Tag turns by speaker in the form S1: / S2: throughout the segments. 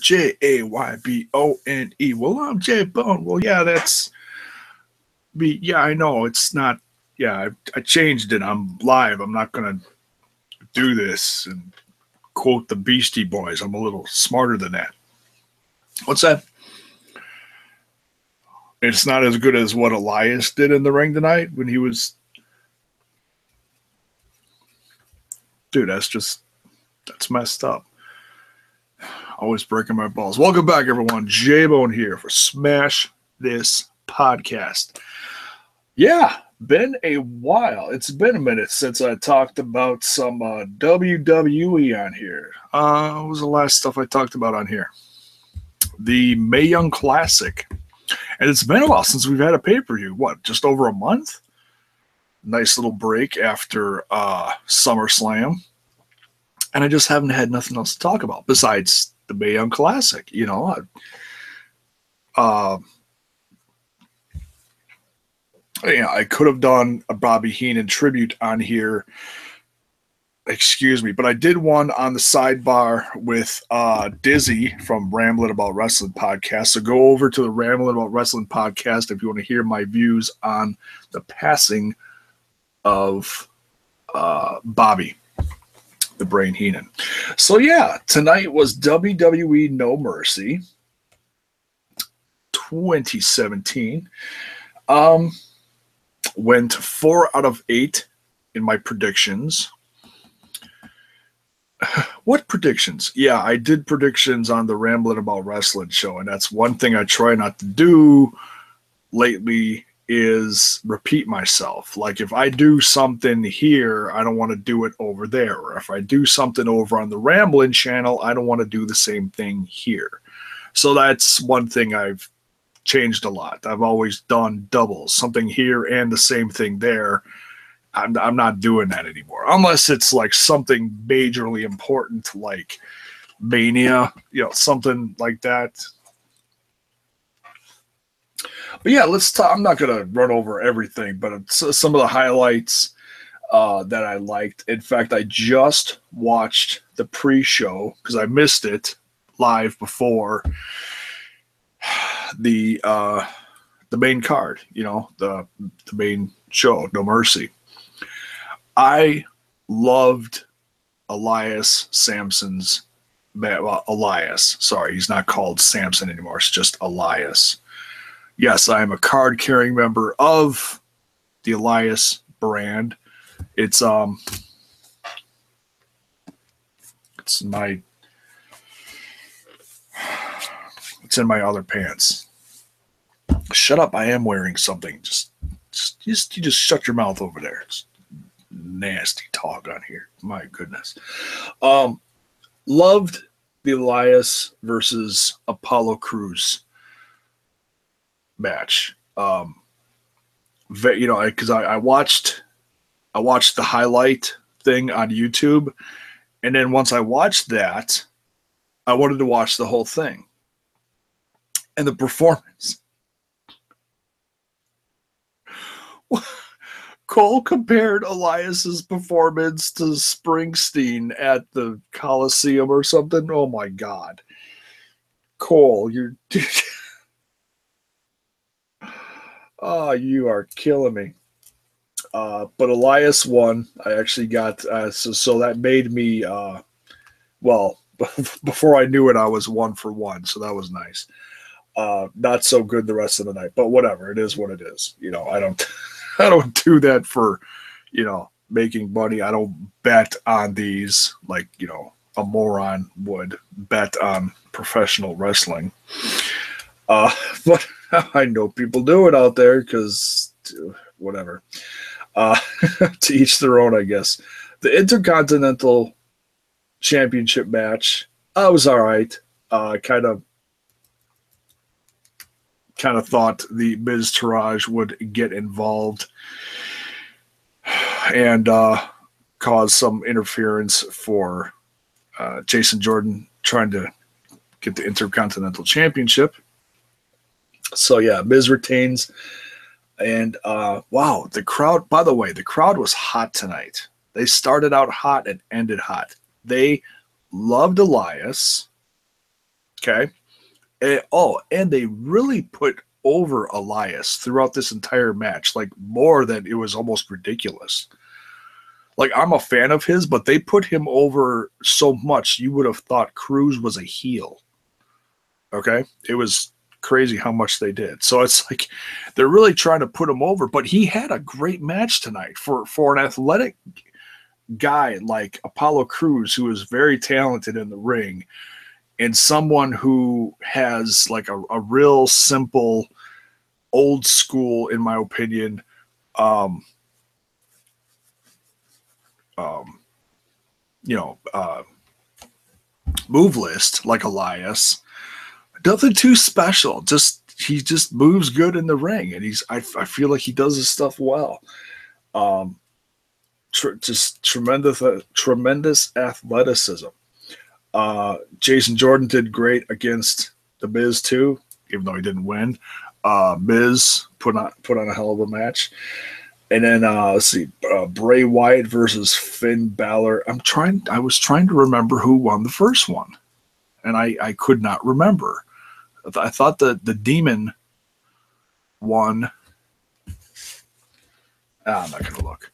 S1: Jaybone. Well, I'm J Bone. Well, yeah, that's me. Yeah, I know. It's not. Yeah, I changed it. I'm live. I'm not going to do this and quote the Beastie Boys. I'm a little smarter than that. What's that? It's not as good as what Elias did in the ring tonight when he was. Dude, that's messed up. Always breaking my balls. Welcome back, everyone. J-Bone here for Smash This Podcast. Yeah, been a while. It's been a minute since I talked about some WWE on here. What was the last stuff I talked about on here? The Mae Young Classic. And it's been a while since we've had a pay-per-view. What, just over a month? Nice little break after SummerSlam. And I just haven't had nothing else to talk about besides the Mae Young Classic. You know, I could have done a Bobby Heenan tribute on here. Excuse me, but I did one on the sidebar with Dizzy from Ramblin' About Wrestling podcast. So go over to the Ramblin' About Wrestling podcast if you want to hear my views on the passing of Bobby the Brain Heenan. So yeah, tonight was WWE No Mercy 2017. Went 4 out of 8 in my predictions. What predictions? Yeah, I did predictions on the Ramblin' About Wrestling show, and that's one thing I try not to do lately is repeat myself. Like if I do something here, I don't want to do it over there. Or if I do something over on the Ramblin' channel, I don't want to do the same thing here. So that's one thing I've changed a lot. I've always done doubles, something here and the same thing there. I'm not doing that anymore, unless it's like something majorly important like Mania, you know, something like that. But yeah, let's talk. I'm not going to run over everything, but it's some of the highlights that I liked. In fact, I just watched the pre-show because I missed it live before the main card, you know, the main show, No Mercy. I loved Elias Samson's, Elias. Sorry, he's not called Samson anymore. It's just Elias. Yes, I am a card-carrying member of the Elias brand. It's in my other pants. Shut up! I am wearing something. Just shut your mouth over there. It's nasty talk on here. My goodness. Loved the Elias versus Apollo Crews match. You know, because I watched the highlight thing on YouTube, and then once I watched that, I wanted to watch the whole thing. And the performance. Cole compared Elias's performance to Springsteen at the Coliseum or something. Oh my God. Cole, you're oh, you are killing me. But Elias won. I actually got so that made me well, before I knew it, I was 1 for 1, so that was nice. Not so good the rest of the night, but whatever. It is what it is. You know, I don't do that for, you know, making money. I don't bet on these like, you know, a moron would bet on professional wrestling. But I know people do it out there because whatever. To each their own, I guess. The Intercontinental Championship match, I was all right. Kind of thought the Miz Taraj would get involved and cause some interference for Jason Jordan trying to get the Intercontinental Championship. So yeah, Miz retains. And wow, the crowd, by the way, the crowd was hot tonight. They started out hot and ended hot. They loved Elias. Okay. And they really put over Elias throughout this entire match, like more than it was almost ridiculous. Like, I'm a fan of his, but they put him over so much you would have thought Cruz was a heel. Okay? It was crazy how much they did. So it's like they're really trying to put him over, but he had a great match tonight for an athletic guy like Apollo Crews, who is very talented in the ring, and someone who has like a real simple, old school, in my opinion, um, um, you know, move list like Elias. Nothing too special. He just moves good in the ring, and I feel like he does his stuff well. Just tremendous athleticism. Jason Jordan did great against the Miz too, even though he didn't win. Miz put on a hell of a match. And then let's see, Bray Wyatt versus Finn Balor. I was trying to remember who won the first one, and I could not remember. I thought the Demon won. I'm not gonna look.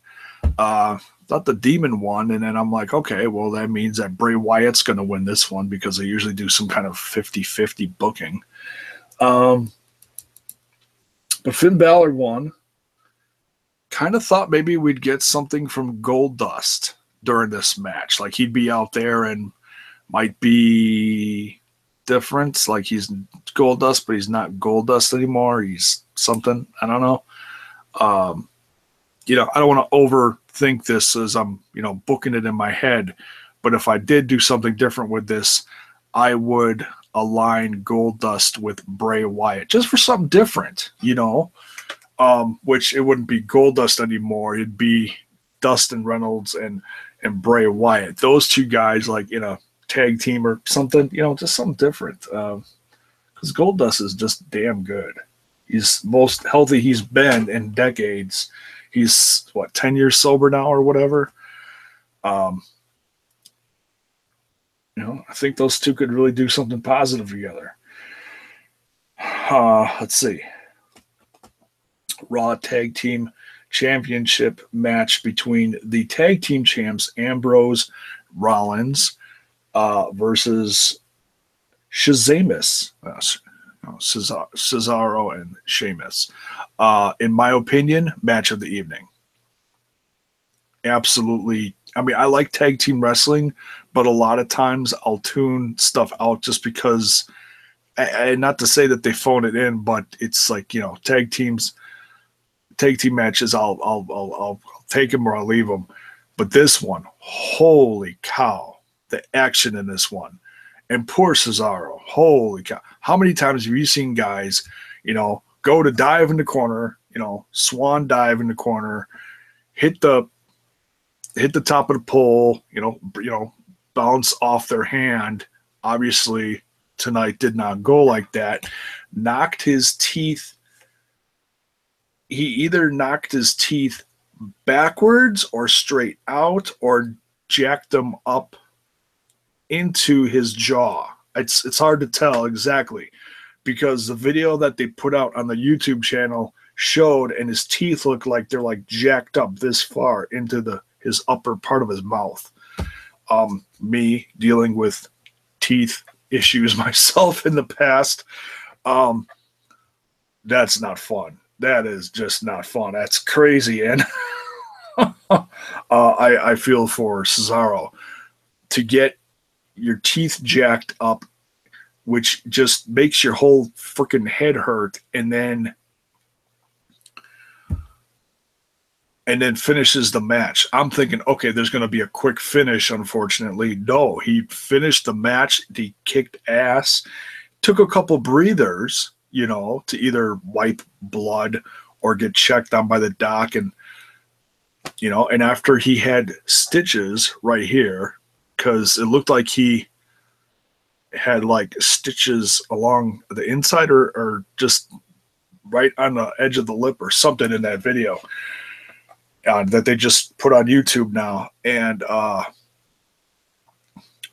S1: Thought the Demon won, and then I'm like, okay, well, that means that Bray Wyatt's going to win this one because they usually do some kind of 50-50 booking. But Finn Balor won. Kind of thought maybe we'd get something from Goldust during this match. Like, he'd be out there and might be different. Like, he's Goldust, but he's not Goldust anymore. He's something. I don't know. I don't want to overthink this as I'm, booking it in my head. But if I did do something different with this, I would align Goldust with Bray Wyatt just for something different, which it wouldn't be Goldust anymore. It'd be Dustin Reynolds and Bray Wyatt. Those two guys, like, tag team or something, just something different. Because Goldust is just damn good. He's most healthy he's been in decades. He's 10 years sober now or whatever. I think those two could really do something positive together. Let's see. Raw Tag Team Championship match between the tag team champs Ambrose Rollins versus Sheamus. Cesaro and Sheamus. In my opinion, match of the evening. Absolutely. I mean, I like tag team wrestling, but a lot of times I'll tune stuff out just because, and not to say that they phone it in, but it's like, tag team matches, I'll take them or I'll leave them. But this one, holy cow, the action in this one. And poor Cesaro, holy cow. How many times have you seen guys, go to dive in the corner, swan dive in the corner, hit the top of the pole, bounce off their hand. Obviously, tonight did not go like that. Knocked his teeth. He either knocked his teeth backwards or straight out or jacked them up into his jaw. It's hard to tell exactly because the video that they put out on the YouTube channel showed, and his teeth look like they're like jacked up this far into his upper part of his mouth. Me dealing with teeth issues myself in the past, that's not fun. That is just not fun. That's crazy, and I feel for Cesaro to get your teeth jacked up, which just makes your whole freaking head hurt, and then finishes the match. I'm thinking, okay, there's going to be a quick finish. Unfortunately, no. He finished the match. He kicked ass. Took a couple breathers, to either wipe blood or get checked on by the doc, and after he had stitches right here, because it looked like he had like stitches along the inside or just right on the edge of the lip or something in that video that they just put on YouTube now. And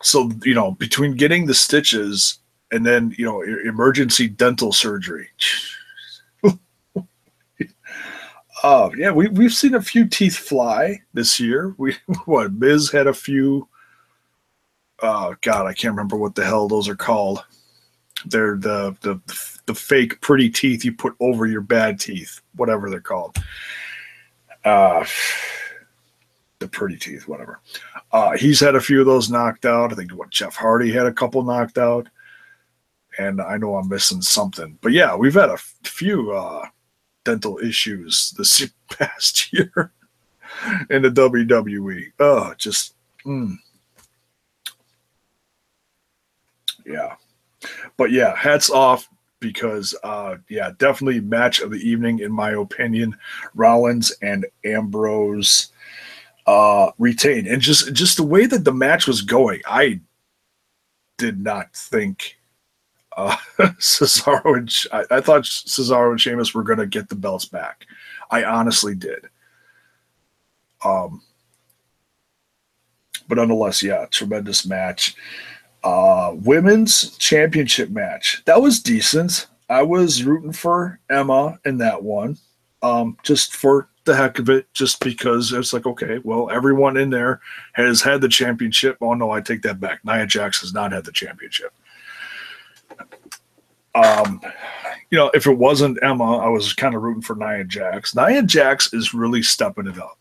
S1: so, between getting the stitches And then, emergency dental surgery. Oh, yeah, we've seen a few teeth fly this year. Miz had a few. Oh God, I can't remember what the hell those are called. They're the fake pretty teeth you put over your bad teeth, whatever they're called. The pretty teeth, whatever. He's had a few of those knocked out. I think Jeff Hardy had a couple knocked out, and I know I'm missing something. But yeah, we've had a few dental issues this past year in the WWE. Oh, just yeah. But yeah, hats off because definitely match of the evening in my opinion. Rollins and Ambrose retained, and just the way that the match was going, I did not think Cesaro and I thought Cesaro and Sheamus were going to get the belts back. I honestly did. But nonetheless, yeah, tremendous match. Women's championship match. That was decent. I was rooting for Emma in that one, just for the heck of it, just because it's like, okay, well, everyone in there has had the championship. Oh, no, I take that back. Nia Jax has not had the championship. If it wasn't Emma, I was kind of rooting for Nia Jax. Nia Jax is really stepping it up.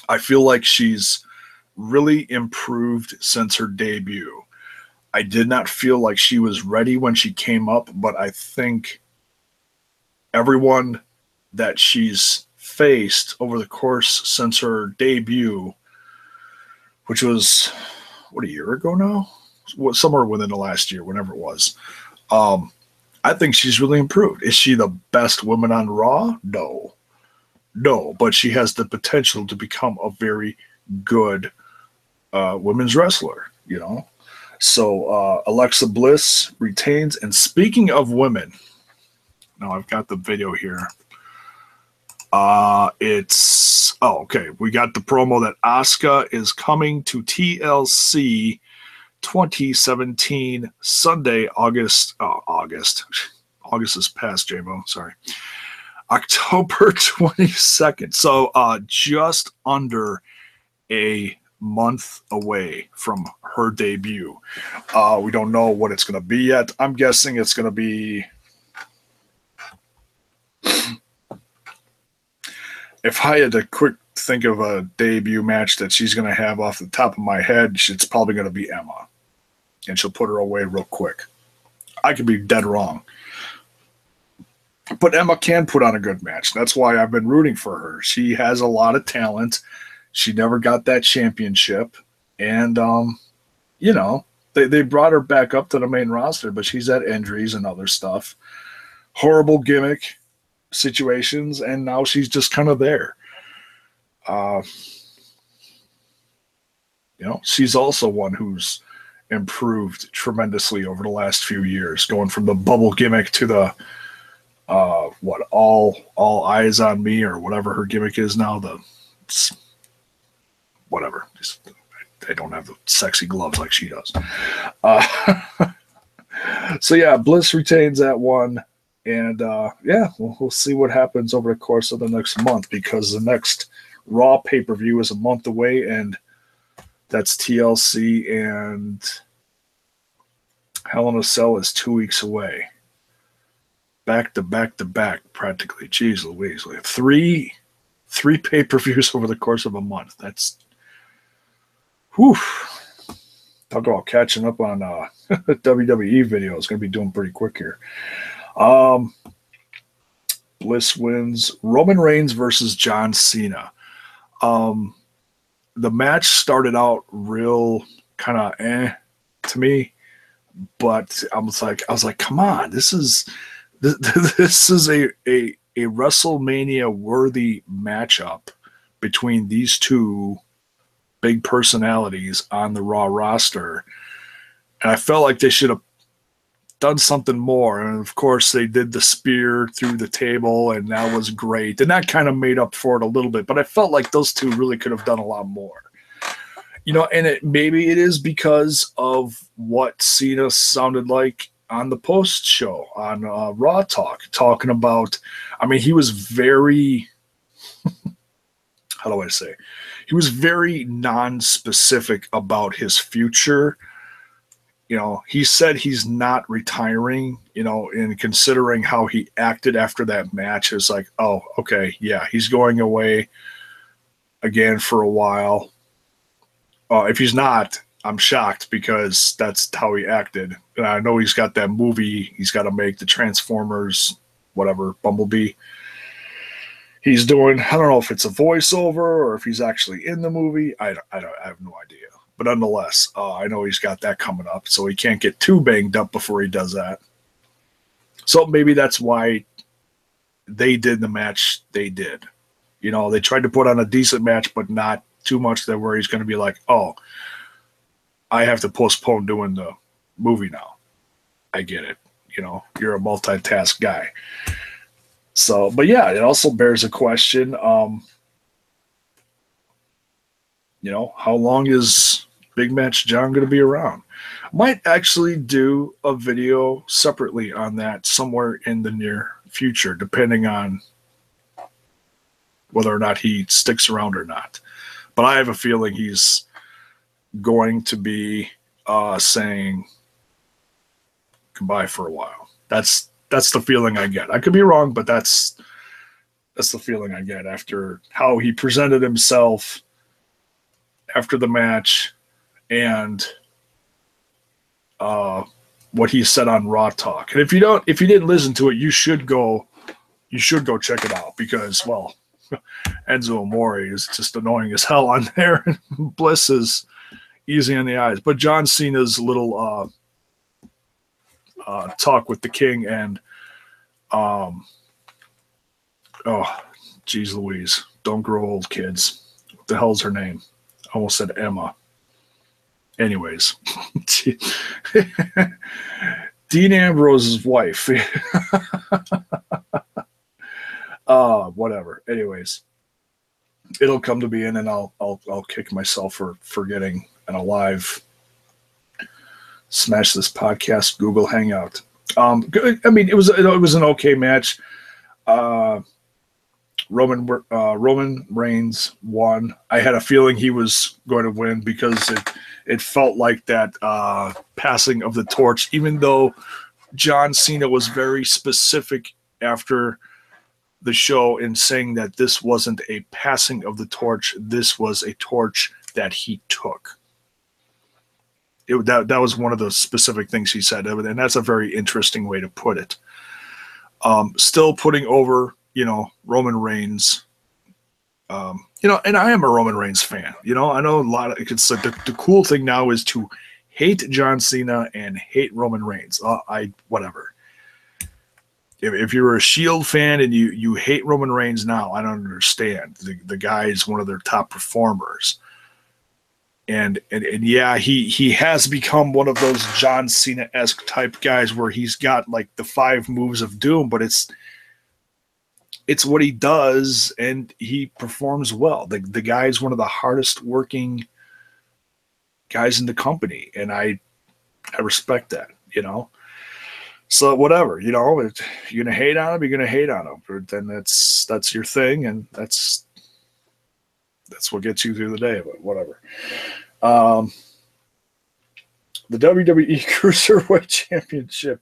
S1: I feel like she's really improved since her debut. I did not feel like she was ready when she came up, but I think everyone that she's faced over the course since her debut, which was, a year ago now? Somewhere within the last year, whenever it was. I think she's really improved. Is she the best woman on Raw? No, but she has the potential to become a very good women's wrestler, So Alexa Bliss retains. And speaking of women, now I've got the video here. We got the promo that Asuka is coming to TLC 2017 Sunday, August is past, J-Mo, sorry. October 22nd. So just under a month away from her debut. We don't know what it's going to be yet. I'm guessing it's going to be, if I had to quick think of a debut match that she's going to have off the top of my head, it's probably going to be Emma. And she'll put her away real quick. I could be dead wrong. But Emma can put on a good match. That's why I've been rooting for her. She has a lot of talent. She never got that championship. And, they brought her back up to the main roster, but she's had injuries and other stuff. Horrible gimmick situations, and now she's just kind of there. She's also one who's improved tremendously over the last few years, going from the bubble gimmick to the all eyes on me, or whatever her gimmick is now. Whatever. They don't have the sexy gloves like she does. So yeah, Bliss retains that one. And we'll see what happens over the course of the next month, because the next Raw pay-per-view is a month away, and that's TLC, and Hell in a Cell is 2 weeks away. Back to back to back, practically. Jeez Louise. Like three pay-per-views over the course of a month. That's whew. Talk about catching up on WWE videos. Going to be doing pretty quick here. Bliss wins. Roman Reigns versus John Cena. The match started out real kind of to me, but I was like, come on, this is a WrestleMania worthy matchup between these two big personalities on the Raw roster, and I felt like they should have done something more. And of course they did the spear through the table, and that was great, and that kind of made up for it a little bit, but I felt like those two really could have done a lot more. And maybe it is because of what Cena sounded like on the post show on Raw Talk, talking about, he was very, how do I say? He was very non-specific about his future. He said he's not retiring, and considering how he acted after that match, it's like, oh, okay, yeah, he's going away again for a while. If he's not, I'm shocked because that's how he acted. And I know he's got that movie he's got to make, the Transformers, whatever, Bumblebee. He's doing, I don't know if it's a voiceover or if he's actually in the movie. I have no idea. But nonetheless, I know he's got that coming up, so he can't get too banged up before he does that. So maybe that's why they did the match they did. They tried to put on a decent match, but not too much that where he's going to be like, oh, I have to postpone doing the movie now. I get it. You're a multitask guy. So, but yeah, it also bears a question. How long is Big Match John going to be around? Might actually do a video separately on that somewhere in the near future, depending on whether or not he sticks around or not. But I have a feeling he's going to be saying goodbye for a while. That's the feeling I get. I could be wrong, but that's the feeling I get after how he presented himself after the match and what he said on Raw Talk. And if you didn't listen to it, you should go check it out because, well, Enzo Amore is just annoying as hell on there. Bliss is easy on the eyes. But John Cena's little talk with the King and geez Louise, don't grow old, kids. What the hell's her name? I almost said Emma. Anyways, Dean Ambrose's wife. Whatever. Anyways, it'll come to me and I'll kick myself for forgetting an alive Smash This Podcast Google Hangout. It was an okay match. Roman Reigns won. I had a feeling he was going to win because it felt like that passing of the torch, even though John Cena was very specific after the show in saying that this wasn't a passing of the torch, this was a torch that he took. That was one of the specific things he said, and that's a very interesting way to put it. Still putting over, Roman Reigns. And I am a Roman Reigns fan. I know a lot of it's like the cool thing now is to hate John Cena and hate Roman Reigns. Whatever. If you're a Shield fan and you hate Roman Reigns now, I don't understand. The guy is one of their top performers. And yeah, he has become one of those John Cena-esque type guys where he's got like the 5 moves of doom, but it's what he does and he performs well. The guy is one of the hardest working guys in the company, and I respect that, So whatever, you're gonna hate on him, you're gonna hate on him. But then that's your thing, and that's what gets you through the day. But whatever. The WWE Cruiserweight Championship.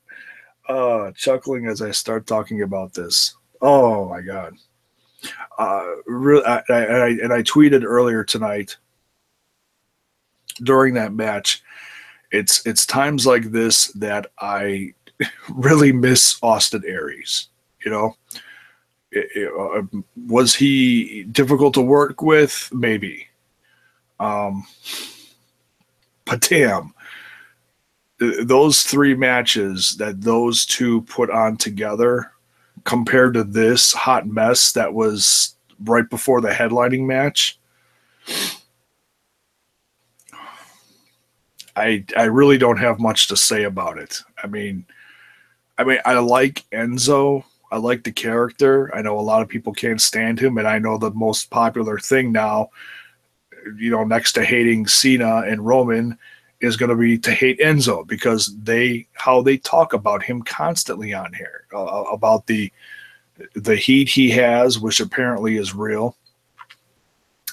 S1: Chuckling as I start talking about this. Oh my God. Really, I tweeted earlier tonight during that match. It's times like this that I really miss Austin Aries. Was he difficult to work with? Maybe. But damn, those 3 matches that those two put on together compared to this hot mess that was right before the headlining match, I really don't have much to say about it. I like Enzo. I like the character. I know a lot of people can't stand him, and I know the most popular thing now, next to hating Cena and Roman, is going to be to hate Enzo, because how they talk about him constantly on here, about the heat he has, which apparently is real,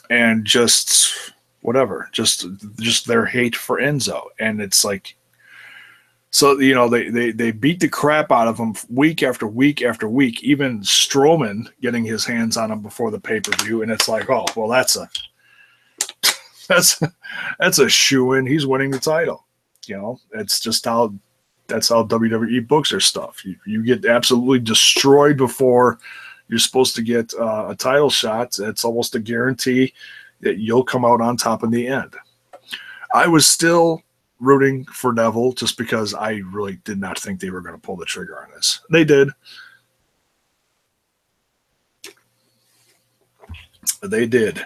S1: and just whatever, just their hate for Enzo. And it's like, so, they beat the crap out of him week after week after week, even Strowman getting his hands on him before the pay-per-view. And it's like, oh, well, that's a shoo-in. He's winning the title. It's just that's how WWE books their stuff. You get absolutely destroyed before you're supposed to get a title shot. It's almost a guarantee that you'll come out on top in the end. I was still rooting for Neville, just because I really did not think they were going to pull the trigger on this. They did. They did.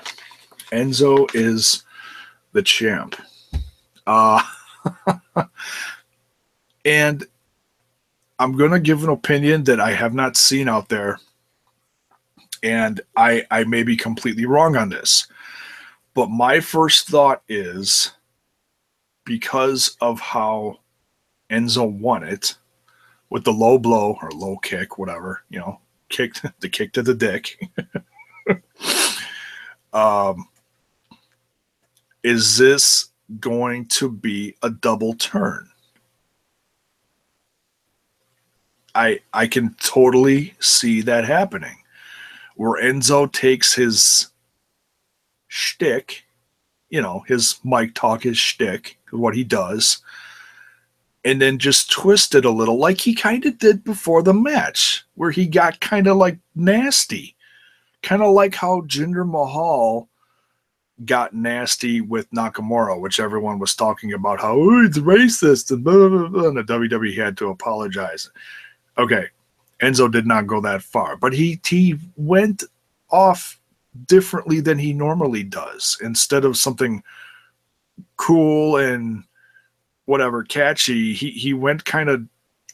S1: Enzo is the champ. And I'm going to give an opinion that I have not seen out there, and I may be completely wrong on this. But my first thought is, because of how Enzo won it with the low blow or low kick, whatever, the kick to the dick. Is this going to be a double turn? I can totally see that happening, where Enzo takes his shtick, his mic talk, his shtick, what he does, and then just twist it a little, like he kind of did before the match, where he got kind of like nasty, kind of like how Jinder Mahal got nasty with Nakamura, which everyone was talking about how it's racist and blah, blah, blah, and the WWE had to apologize. Okay, Enzo did not go that far, but he went off differently than he normally does. Instead of something cool and whatever catchy, he went kind of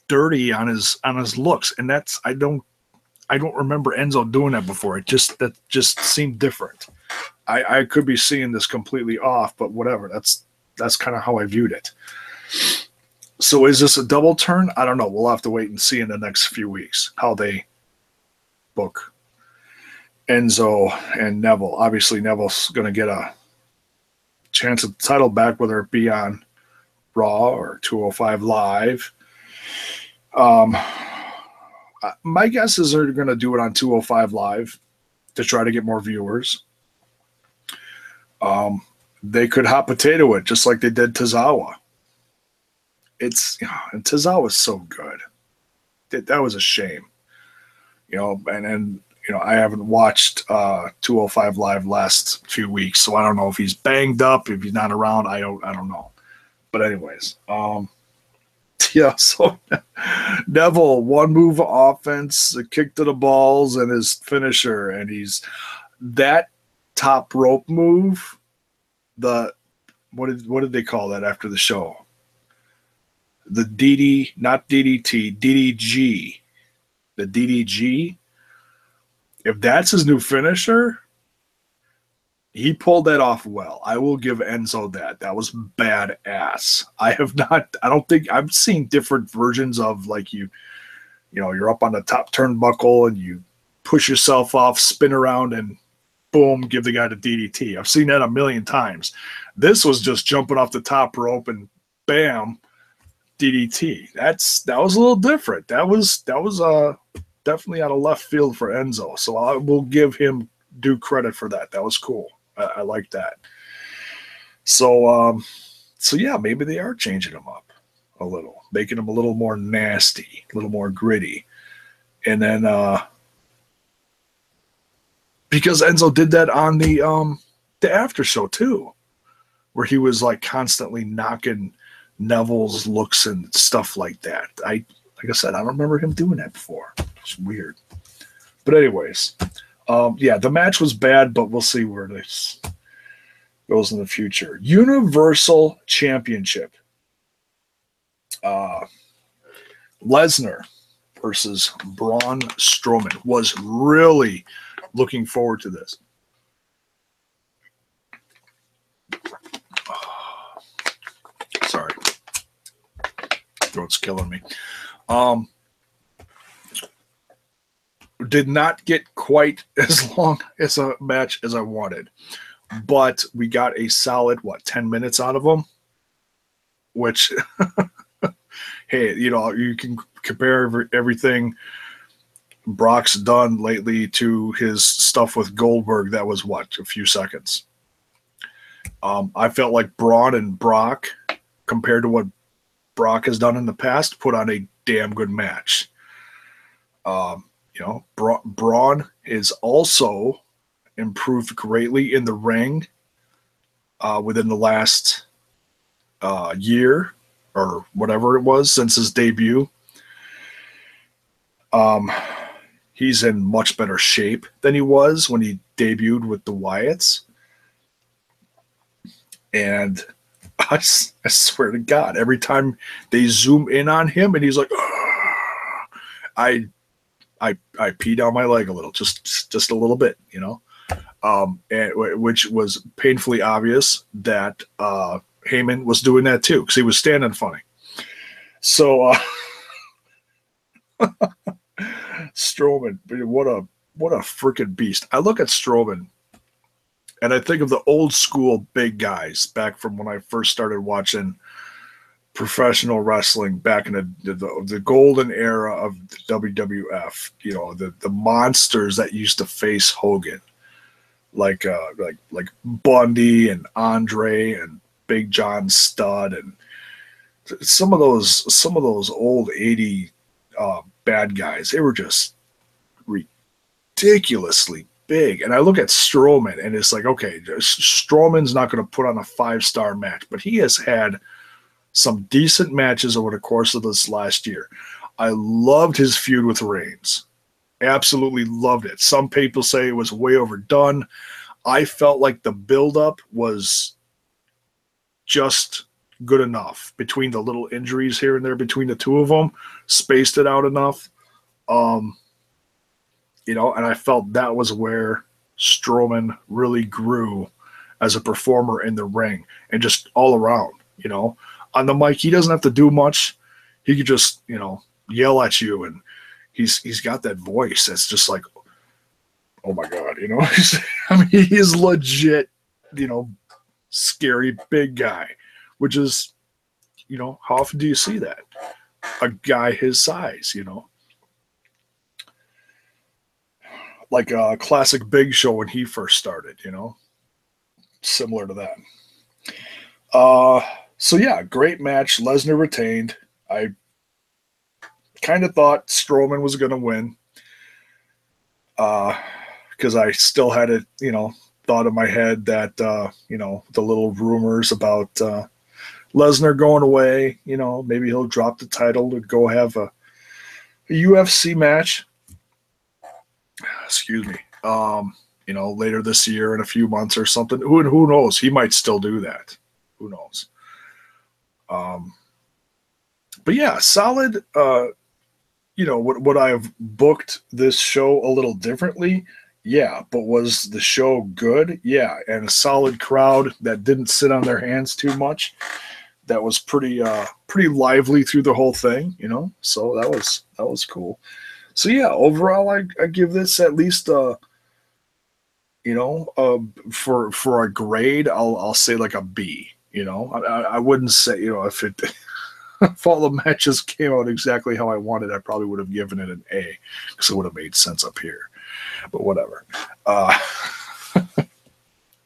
S1: dirty on his looks, and that's I don't remember Enzo doing that before. That just seemed different. I could be seeing this completely off, but whatever. That's kind of how I viewed it. So is this a double turn? I don't know. We'll have to wait and see in the next few weeks how they book Enzo and Neville. Obviously, Neville's going to get a chance at the title back, whether it be on Raw or 205 Live. My guess is they're going to do it on 205 Live to try to get more viewers. They could hot potato it just like they did Tozawa. And Tozawa's so good. That was a shame. And I haven't watched 205 Live last few weeks, so I don't know if he's banged up, if he's not around. I don't know. But anyways, so Neville, one move offense, a kick to the balls, and his finisher, and he's that top rope move. What did they call that after the show? The DD, not DDT, DDG. The DDG. If that's his new finisher, he pulled that off well. I will give Enzo that. That was badass. I don't think I've seen different versions of, like, you're up on the top turnbuckle and you push yourself off, spin around, and boom, give the guy the DDT. I've seen that a million times. This was just jumping off the top rope and bam, DDT. That was a little different. That was definitely out of left field for Enzo. So I will give him due credit for that. That was cool. I like that. So yeah, maybe they are changing him up a little, making him a little more nasty, a little more gritty. And then because Enzo did that on the after show too, where he was like constantly knocking Neville's looks and stuff like that. Like I said, I don't remember him doing that before. It's weird. But anyways, yeah, the match was bad, but we'll see where this goes in the future. Universal Championship. Lesnar versus Braun Strowman. Was really looking forward to this. throat's killing me. Did not get quite as long as a match as I wanted, but we got a solid 10 minutes out of them, which hey, you can compare everything Brock's done lately to his stuff with Goldberg. That was a few seconds. I felt like Braun and Brock, compared to what Brock has done in the past, put on a damn good match. Braun is also improved greatly in the ring within the last year or whatever it was since his debut. He's in much better shape than he was when he debuted with the Wyatts. And I swear to God, every time they zoom in on him and he's like, I peed on my leg a little, just a little bit, and which was painfully obvious that Heyman was doing that too, because he was standing funny. So Strowman, what a freaking beast. I look at Strowman and I think of the old school big guys back from when I first started watching professional wrestling back in the golden era of the WWF. The monsters that used to face Hogan, like Bundy and Andre and Big John Studd, and some of those old 80 bad guys. They were just ridiculously big. And I look at Strowman and it's like, okay, Strowman's not going to put on a 5-star match, but he has had some decent matches over the course of this last year. I loved his feud with Reigns. Absolutely loved it. Some people say it was way overdone. I felt like the buildup was just good enough between the little injuries here and there between the two of them, spaced it out enough. And I felt that was where Strowman really grew as a performer in the ring and just all around, On the mic, he doesn't have to do much. He could just, yell at you, and he's got that voice that's just like, oh my God, he is legit, scary big guy, which is, how often do you see that? A guy his size, like a classic Big Show when he first started, similar to that. So yeah, great match. Lesnar retained. I kind of thought Strowman was going to win, because I still had it, thought in my head that, the little rumors about Lesnar going away, maybe he'll drop the title to go have a UFC match. Excuse me. Later this year in a few months or something. Who knows? He might still do that. Who knows? But yeah, solid. Would I have booked this show a little differently? Yeah, but was the show good? Yeah, and a solid crowd that didn't sit on their hands too much. That was pretty lively through the whole thing, So that was cool. So yeah, overall, I give this at least for a grade, I'll say like a B. I wouldn't say if all the matches came out exactly how I wanted, I probably would have given it an A, because it would have made sense up here. But whatever. Not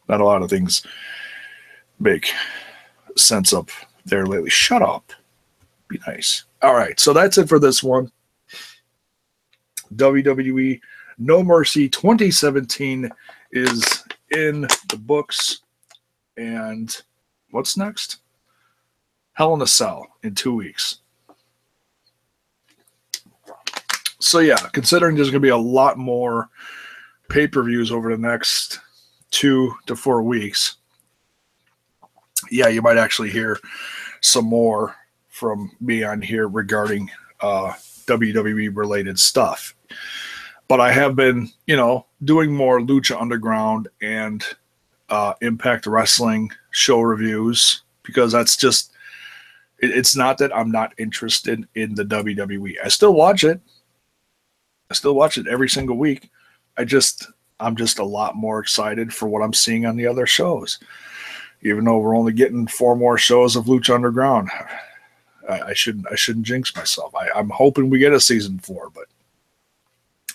S1: a lot of things make sense up there lately. Shut up. Be nice. All right, so that's it for this one. WWE No Mercy 2017 is in the books. And what's next? Hell in a Cell in 2 weeks. So yeah, considering there's going to be a lot more pay-per-views over the next 2 to 4 weeks, yeah, you might actually hear some more from me on here regarding WWE related stuff. But I have been, doing more Lucha Underground and Impact Wrestling show reviews, because that's just, It's not that I'm not interested in the WWE. I still watch it. I still watch it every single week. I'm just a lot more excited for what I'm seeing on the other shows. Even though we're only getting 4 more shows of Lucha Underground, I shouldn't jinx myself. I'm hoping we get a season 4, but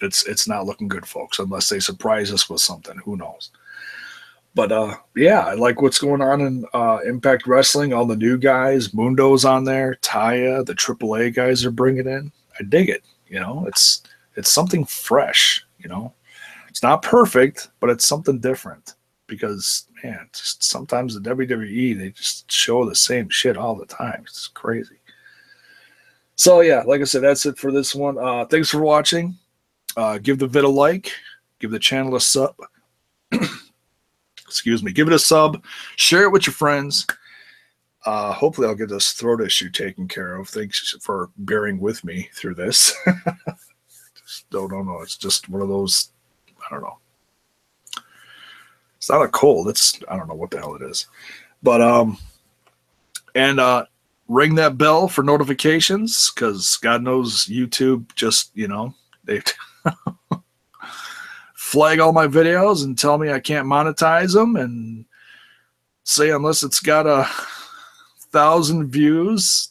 S1: it's not looking good, folks, unless they surprise us with something. Who knows? But yeah, I like what's going on in Impact Wrestling. All the new guys, Mundo's on there, Taya, the AAA guys are bringing in. I dig it. You know, it's something fresh. You know, it's not perfect, but it's something different. Because man, just sometimes the WWE, they just show the same shit all the time. It's crazy. So yeah, like I said, that's it for this one. Thanks for watching. Give the vid a like. Give the channel a sub. Excuse me. Give it a sub. Share it with your friends. Hopefully I'll get this throat issue taken care of. Thanks for bearing with me through this. Just don't know. It's just one of those, I don't know. It's not a cold. I don't know what the hell it is. But ring that bell for notifications, because God knows YouTube just, they flag all my videos and tell me I can't monetize them, and say unless it's got 1,000 views,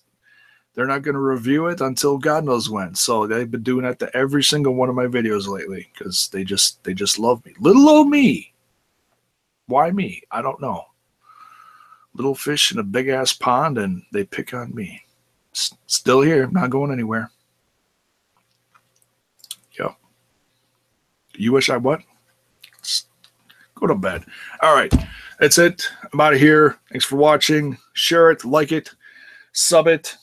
S1: they're not going to review it until God knows when. So they've been doing that to every single one of my videos lately, because they just love me. Little old me. Why me? I don't know. Little fish in a big ass pond, and they pick on me. Still here, not going anywhere. Yep. You wish I what? Go to bed. All right. That's it. I'm out of here. Thanks for watching. Share it, like it, sub it,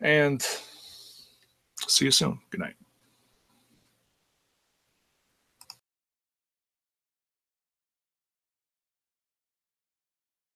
S1: and see you soon. Good night.